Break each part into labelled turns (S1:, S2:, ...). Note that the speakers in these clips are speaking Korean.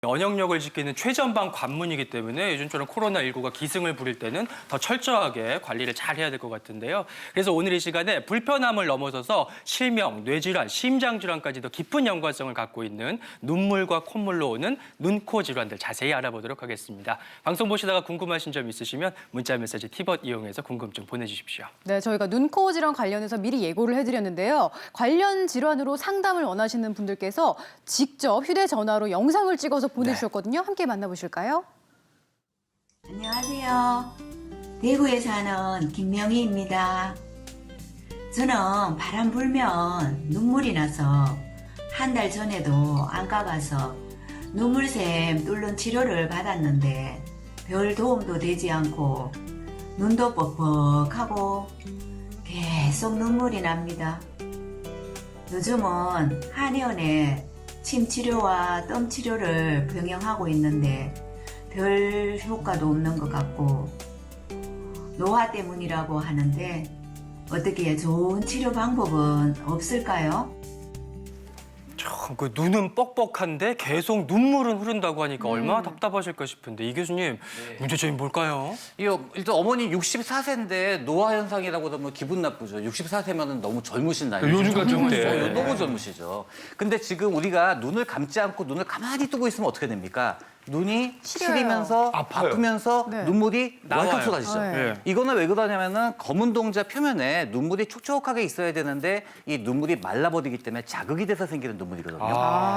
S1: 면역력을 지키는 최전방 관문이기 때문에 요즘처럼 코로나19가 기승을 부릴 때는 더 철저하게 관리를 잘 해야 될 것 같은데요. 그래서 오늘 이 시간에 불편함을 넘어서서 실명, 뇌질환, 심장질환까지 더 깊은 연관성을 갖고 있는 눈물과 콧물로 오는 눈, 코 질환들 자세히 알아보도록 하겠습니다. 방송 보시다가 궁금하신 점 있으시면 문자 메시지 티벗 이용해서 궁금증 보내주십시오.
S2: 네, 저희가 눈, 코 질환 관련해서 미리 예고를 해드렸는데요. 관련 질환으로 상담을 원하시는 분들께서 직접 휴대전화로 영상을 찍어서 보내주셨거든요. 함께 만나보실까요?
S3: 안녕하세요. 대구에 사는 김명희입니다. 저는 바람 불면 눈물이 나서 한 달 전에도 안과 가서 눈물샘 뚫는 치료를 받았는데 별 도움도 되지 않고 눈도 뻑뻑하고 계속 눈물이 납니다. 요즘은 한의원에 침 치료와 뜸 치료를 병행하고 있는데 별 효과도 없는 것 같고 노화 때문이라고 하는데 어떻게 좋은 치료 방법은 없을까요?
S1: 그 눈은 뻑뻑한데 계속 눈물은 흐른다고 하니까 얼마나 답답하실까 싶은데 이 교수님 문제점이 뭘까요?
S4: 이거 일단 어머니 64세인데 노화 현상이라고 하면 기분 나쁘죠. 64세면은 너무 젊으신 나이죠.
S1: 요즘 같은 때.
S4: 너무 젊으시죠. 근데 지금 우리가 눈을 감지 않고 눈을 가만히 뜨고 있으면 어떻게 됩니까? 눈이
S2: 시려요.
S4: 시리면서
S1: 아파요.
S4: 아프면서
S2: 네.
S4: 눈물이
S1: 나와요.
S4: 왈칵 쏟아지죠.
S2: 네.
S4: 이거는 왜 그러냐면은 검은 동자 표면에 눈물이 촉촉하게 있어야 되는데 이 눈물이 말라버리기 때문에 자극이 돼서 생기는 눈물이거든요.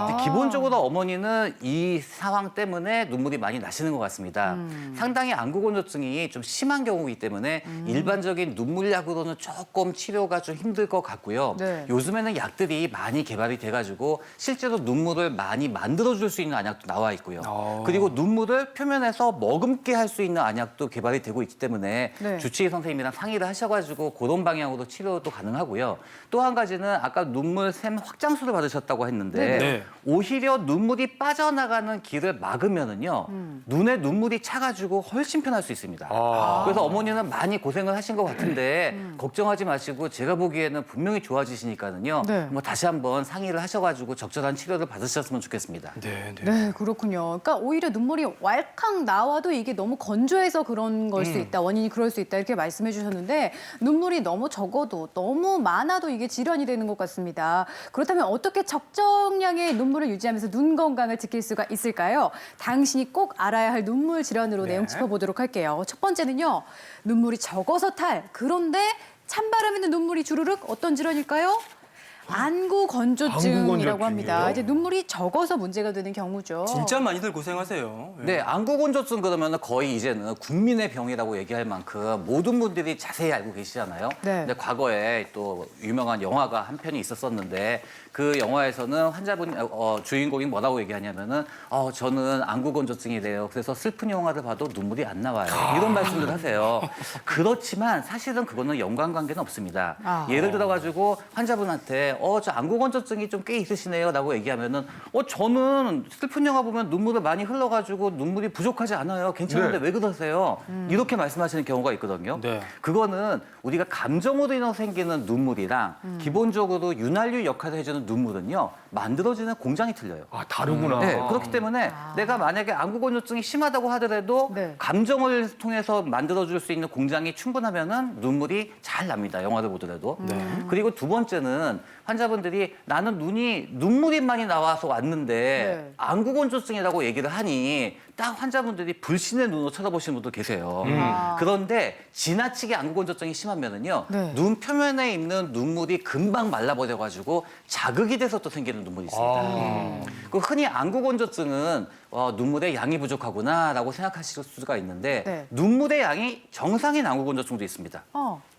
S4: 근데 기본적으로 어머니는 이 상황 때문에 눈물이 많이 나시는 것 같습니다. 상당히 안구건조증이 좀 심한 경우이기 때문에 일반적인 눈물약으로는 조금 치료가 좀 힘들 것 같고요.
S2: 네.
S4: 요즘에는 약들이 많이 개발이 돼가지고 실제로 눈물을 많이 만들어줄 수 있는 안약도 나와 있고요. 그리고 눈물을 표면에서 머금게 할 수 있는 안약도 개발이 되고 있기 때문에
S2: 네.
S4: 주치의 선생님이랑 상의를 하셔가지고 그런 방향으로 치료도 가능하고요. 또 한 가지는 아까 눈물샘 확장술을 받으셨다고 했는데
S1: 네.
S4: 오히려 눈물이 빠져나가는 길을 막으면은요 눈에 눈물이 차가지고 훨씬 편할 수 있습니다. 그래서 어머니는 많이 고생을 하신 것 같은데 걱정하지 마시고 제가 보기에는 분명히 좋아지시니까는요.
S2: 네.
S4: 뭐 다시 한번 상의를 하셔가지고 적절한 치료를 받으셨으면 좋겠습니다.
S1: 네, 네.
S2: 네, 그렇군요. 그러니까 오히려 눈물이 왈칵 나와도 이게 너무 건조해서 그런 걸 수 있다, 원인이 그럴 수 있다 이렇게 말씀해 주셨는데 눈물이 너무 적어도 너무 많아도 이게 질환이 되는 것 같습니다. 그렇다면 어떻게 적정량의 눈물을 유지하면서 눈 건강을 지킬 수가 있을까요? 당신이 꼭 알아야 할 눈물 질환으로 내용 짚어보도록 할게요. 첫 번째는요, 눈물이 적어서 그런데 찬바람에는 눈물이 주르륵 어떤 질환일까요? 안구 건조증이라고 합니다.
S1: 안구건조증이요?
S2: 이제 눈물이 적어서 문제가 되는 경우죠.
S1: 진짜 많이들 고생하세요.
S4: 네, 안구건조증 그러면 거의 이제는 국민의 병이라고 얘기할 만큼 모든 분들이 자세히 알고 계시잖아요.
S2: 네.
S4: 근데 과거에 또 유명한 영화가 한 편이 있었었는데 그 영화에서는 환자분 주인공이 뭐라고 얘기하냐면은 저는 안구건조증이래요. 그래서 슬픈 영화를 봐도 눈물이 안 나와요. 이런 말씀을 하세요. 그렇지만 사실은 그거는 연관관계는 없습니다. 예를 들어가지고 환자분한테 저 안구건조증이 좀 꽤 있으시네요라고 얘기하면은 저는 슬픈 영화 보면 눈물을 많이 흘러가지고 눈물이 부족하지 않아요. 괜찮은데 왜 그러세요? 이렇게 말씀하시는 경우가 있거든요.
S1: 네.
S4: 그거는 우리가 감정으로 인해서 생기는 눈물이랑 기본적으로 윤활유 역할을 해주는 눈물은요 만들어지는 공장이 틀려요.
S1: 아, 다르구나.
S4: 네, 그렇기 때문에 내가 만약에 안구건조증이 심하다고 하더라도
S2: 네.
S4: 감정을 통해서 만들어줄 수 있는 공장이 충분하면은 눈물이 잘 납니다. 영화를 보더라도. 그리고 두 번째는 환자분들이 나는 눈물이 많이 나와서 왔는데
S2: 네.
S4: 안구건조증이라고 얘기를 하니 딱 환자분들이 불신의 눈으로 쳐다보시는 분도 계세요. 그런데 지나치게 안구건조증이 심하면은요
S2: 네.
S4: 눈 표면에 있는 눈물이 금방 말라버려가지고 자극이 돼서 또 생기는 눈물이 있습니다. 그 흔히 안구건조증은 눈물의 양이 부족하구나라고 생각하실 수가 있는데
S2: 네.
S4: 눈물의 양이 정상인 안구건조증도 있습니다.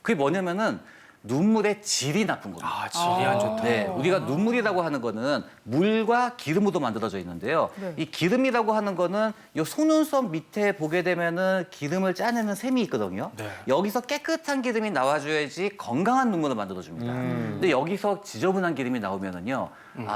S4: 그게 뭐냐면은 눈물의 질이 나쁜 겁니다.
S1: 아, 질이 안 좋다.
S4: 네, 우리가 눈물이라고 하는 거는 물과 기름으로 만들어져 있는데요.
S2: 네.
S4: 이 기름이라고 하는 거는 이 속눈썹 밑에 보게 되면은 기름을 짜내는 샘이 있거든요.
S1: 네.
S4: 여기서 깨끗한 기름이 나와줘야지 건강한 눈물을 만들어줍니다. 근데 여기서 지저분한 기름이 나오면은요.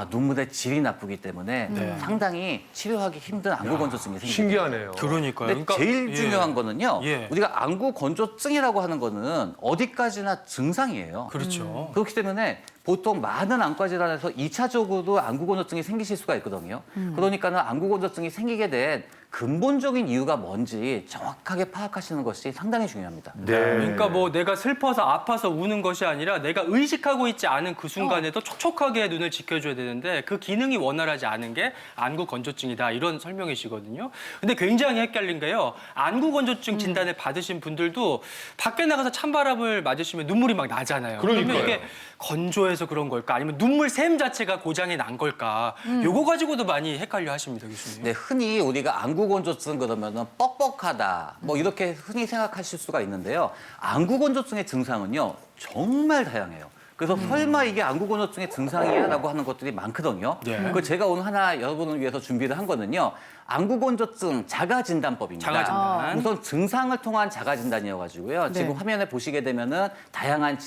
S4: 눈물의 질이 나쁘기 때문에
S1: 네.
S4: 상당히 치료하기 힘든 안구 건조증이 생깁니다.
S5: 신기하네요.
S1: 그러니까요.
S4: 근데
S1: 그러니까
S4: 제일
S1: 예.
S4: 중요한 거는요.
S1: 예.
S4: 우리가 안구 건조증이라고 하는 거는 어디까지나 증상이에요.
S1: 그렇죠.
S4: 그렇기 때문에 보통 많은 안과 질환에서 2차적으로 안구 건조증이 생기실 수가 있거든요. 그러니까는 안구 건조증이 생기게 된 근본적인 이유가 뭔지 정확하게 파악하시는 것이 상당히 중요합니다.
S5: 네.
S1: 그러니까 뭐 내가 슬퍼서 아파서 우는 것이 아니라 내가 의식하고 있지 않은 그 순간에도 촉촉하게 눈을 지켜줘야 되는데 그 기능이 원활하지 않은 게 안구 건조증이다 이런 설명이시거든요. 근데 굉장히 헷갈린 게요. 안구 건조증 진단을 받으신 분들도 밖에 나가서 찬바람을 맞으시면 눈물이 막 나잖아요. 그러면
S5: 그러니까요.
S1: 이게 건조해서 그런 걸까? 아니면 눈물 샘 자체가 고장이 난 걸까? 요거 가지고도 많이 헷갈려 하십니다, 교수님.
S4: 네, 흔히 우리가 안구 건조증 그러면은 뻑뻑하다 뭐 이렇게 흔히 생각하실 수가 있는데요. 안구 건조증의 증상은요 정말 다양해요. 그래서 설마 이게 안구 건조증의 증상이야라고 하는 것들이 많거든요.
S1: 네.
S4: 그 제가 오늘 하나 여러분을 위해서 준비를 한 거는요. 안구 건조증 자가 진단법입니다.
S1: 자가 진단.
S4: 우선 증상을 통한 자가 진단이어가지고요. 지금 화면에 보시게 되면은 다양한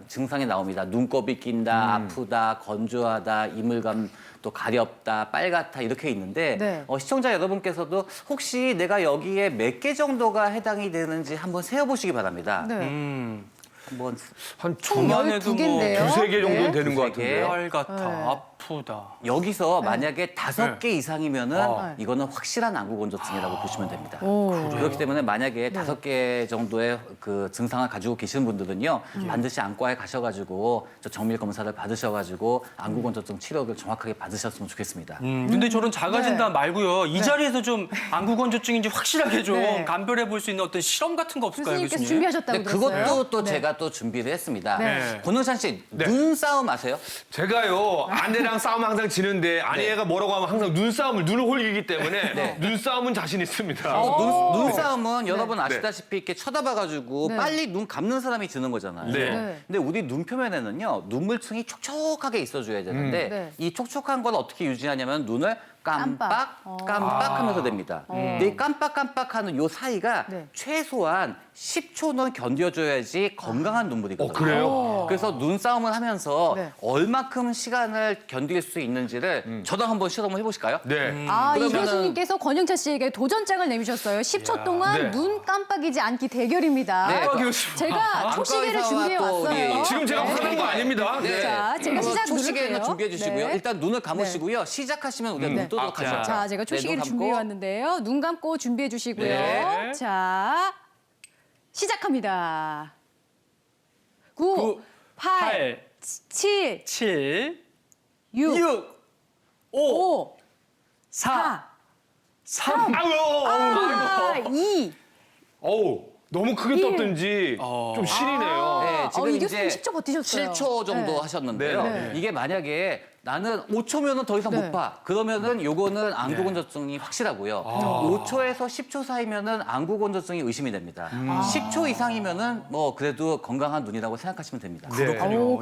S4: 증상이 나옵니다. 눈곱이 낀다, 아프다, 건조하다, 이물감 또 가렵다, 빨갛다 이렇게 있는데
S2: 네.
S4: 시청자 여러분께서도 혹시 내가 여기에 몇 개 정도가 해당이 되는지 한번 세어보시기 바랍니다.
S2: 네.
S4: 한번
S5: 한
S2: 총
S1: 저만 해도
S2: 12개인데요.
S5: 두세 개 정도는
S2: 네.
S5: 되는 것
S4: 두세 개.
S5: 같은데요.
S1: 빨 같아,
S2: 네.
S1: 아프다.
S4: 여기서 만약에 5개 이상이면은
S1: 아.
S4: 이거는 확실한 안구 건조증이라고 보시면 됩니다.
S2: 오.
S4: 그렇기 때문에 만약에 5개 정도의 그 증상을 가지고 계시는 분들은요 반드시 안과에 가셔가지고 저 정밀 검사를 받으셔가지고 안구 건조증 치료를 정확하게 받으셨으면 좋겠습니다.
S1: 근데 저런 자가 진단
S2: 네.
S1: 말고요. 이 자리에서 좀 안구 건조증인지 확실하게 좀
S2: 네.
S1: 감별해 볼 수 있는 어떤 실험 같은 거 없을까요,
S2: 교수님께서
S1: 교수님?
S2: 준비하셨다고
S4: 근데
S2: 들었어요.
S4: 그것도 또
S2: 네.
S4: 제가 또 준비를 했습니다.
S2: 네.
S4: 권영찬 씨,
S5: 네.
S4: 눈싸움 아세요?
S5: 제가요 아내랑 싸움 항상 지는데 아내가 뭐라고 하면 항상 눈을 홀리기 때문에
S4: 네.
S5: 눈싸움은 자신 있습니다.
S4: 눈싸움은 여러분 아시다시피 이렇게 쳐다봐가지고
S2: 네.
S4: 빨리 눈 감는 사람이 지는 거잖아요.
S5: 네.
S2: 네.
S4: 근데 우리 눈 표면에는요 눈물층이 촉촉하게 있어줘야 되는데
S2: 네.
S4: 이 촉촉한 걸 어떻게 유지하냐면 눈을 깜빡
S2: 깜빡.
S4: 깜빡하면서 됩니다. 근데 이 깜빡깜빡하는 요 사이가
S2: 네.
S4: 최소한 10초는 견뎌줘야지 건강한 눈물이거든요.
S5: 그래요?
S4: 그래서 눈싸움을 하면서
S2: 네.
S4: 얼마큼 시간을 견딜 수 있는지를 저도 한번 실험을 해보실까요?
S5: 네.
S2: 아, 이
S4: 그러면은-
S2: 교수님께서 권영찬 씨에게 도전장을 내미셨어요. 10초 동안
S5: 네.
S2: 눈 깜빡이지 않기 대결입니다.
S4: 네.
S2: 제가 초시계를
S4: 안과
S2: 준비해
S4: 의사와 또
S2: 왔어요.
S4: 우리-
S5: 지금 제가 화난 거 아닙니다.
S4: 네.
S2: 자, 제가 시작
S4: 초시계는
S2: 누를게요.
S4: 준비해 주시고요.
S2: 네.
S4: 일단 눈을 감으시고요. 시작하시면 우리가 눈 뜨도록
S5: 자.
S4: 하죠.
S2: 자, 제가
S4: 네,
S2: 초시계를
S4: 눈 감고.
S2: 준비해 왔는데요. 눈 감고 준비해 주시고요.
S1: 네.
S2: 자, 시작합니다. 9, 8, 7,
S1: 7,
S2: 6,
S1: 6, 5,
S2: 5,
S1: 4,
S2: 4,
S1: 3.
S5: 아유,
S2: 2.
S5: 어우, 너무 크게
S2: 일.
S5: 떴든지 좀 시리네요.
S4: 네, 지금
S2: 이
S4: 이제
S2: 교수님 10초 버티셨어요.
S4: 7초 정도
S2: 네.
S4: 하셨는데요.
S5: 네.
S4: 이게 만약에 나는 5초면은 더 이상
S2: 네.
S4: 못 봐. 그러면은 요거는 안구 건조증이 확실하고요. 5초에서 10초 사이면은 안구 건조증이 의심이 됩니다. 10초 이상이면은 뭐 그래도 건강한 눈이라고 생각하시면 됩니다.
S5: 네.
S1: 그렇군요.
S2: 오,